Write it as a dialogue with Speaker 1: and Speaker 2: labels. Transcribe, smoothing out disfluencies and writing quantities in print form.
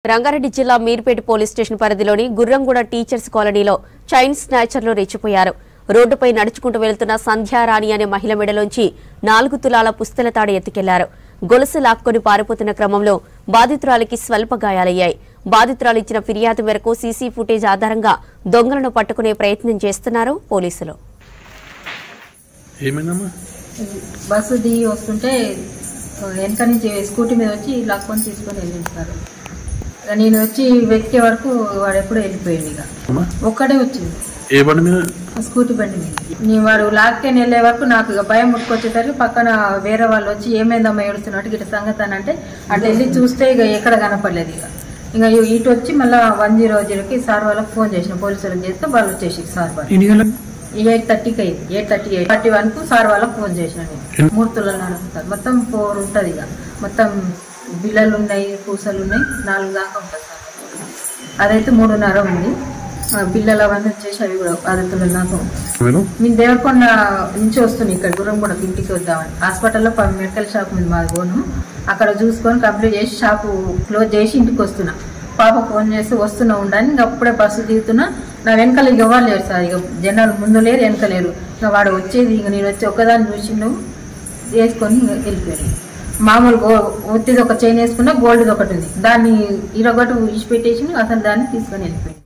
Speaker 1: రంగారెడ్డి జిల్లా Meerpet police station పరిధిలోని Gurramguda teachers కాలనీలో చైన్ స్నాచర్లు రెచ్చిపోయారు. రోడ్డుపై నడుచుకుంటూ వెళ్తున్న సంధ్యారాణి అనే మహిళ మెడలోంచి 4 తులాల పుస్తల తాడు ఎత్తుకెళ్లారు. గొలుసు లాక్కొని పారిపోతున్న క్రమంలో బాధితురాలికి స్వల్ప గాయాలయ్యాయి. బాధితురాలు ఇచ్చిన ఫిర్యాదు మేరకు సీసీ ఫుటేజ్ ఆధారంగా దొంగలను పట్టుకునే ప్రయత్నం చేస్తున్నారు పోలీసులు.
Speaker 2: బస్సు దిగి వస్తుంటే వెనక నుంచి స్కూటీ మీద వచ్చి లాక్కొని తీసుకొని వెళ్ళింటారు. నేను వచ్చి వెతికే వరకు వాడు ఎప్పుడో వెళ్ళిపోయింది. ఇక ఒక్కడే వచ్చింది స్కూటీ బండి మీద. నేను వాడు లాక్కొని వెళ్ళే వరకు నాకు ఇక భయం ముట్టుకొచ్చేసరికి పక్కన వేరే వాళ్ళు వచ్చి ఏమైందమ్మా ఏడుస్తున్నట్టు ఇట్లా సంగతి అని అంటే అట్లా వెళ్ళి చూస్తే ఇక ఎక్కడ కనపడలేదు. ఇక ఇటు వచ్చి మళ్ళీ 100కి సార్ వాళ్ళకి ఫోన్ చేసిన పోలీసు వాళ్ళకి చేస్తే వాళ్ళు వచ్చేసి సార్ వాళ్ళు 8:30కి అయింది. 8:31కు సార్ వాళ్ళకి ఫోన్ చేసినాను. 3 తులాలు నడుపుతారు. మొత్తం 4 ఉంటుంది. ఇక మొత్తం బిల్లలు ఉన్నాయి, పూసలు ఉన్నాయి, 4 దాకా ఉంటుంది సార్. అదైతే 3.5 ఉంది. బిల్లలు అవన్నీ వచ్చేసి అవి కూడా 10 తులాలు దాకా. నేను దేవరకొండ నుంచి వస్తున్నాను ఇక్కడ గుర్రంగూడ ఇంటికి వద్దామని. హాస్పిటల్లో మెడికల్ షాప్ ఉంది మాది పోను. అక్కడ చూసుకొని కంప్లీట్ చేసి షాపు క్లోజ్ చేసి ఇంటికి వస్తున్నా. పాప ఫోన్ చేసి వస్తున్నా ఉండని ఇంకా అప్పుడే బస్సు దిగుతున్నా. నా వెనకాల ఇక ఎవరు లేరు సార్. ఇక జనాలు ముందు లేరు వెనక లేరు. ఇక వాడు వచ్చేది ఇక నేను వచ్చి ఒకదాన్ని చూసి నువ్వు వేసుకొని వెళ్ళిపోయాడు. మామూలు ఒత్తిది ఒక చైన్ వేసుకున్నా, గోల్డ్ది ఒకటి ఉంది. దాన్ని ఇరగొట్టు ఇచ్చి పెట్టేసి అసలు దాన్ని తీసుకొని వెళ్ళిపోయాడు.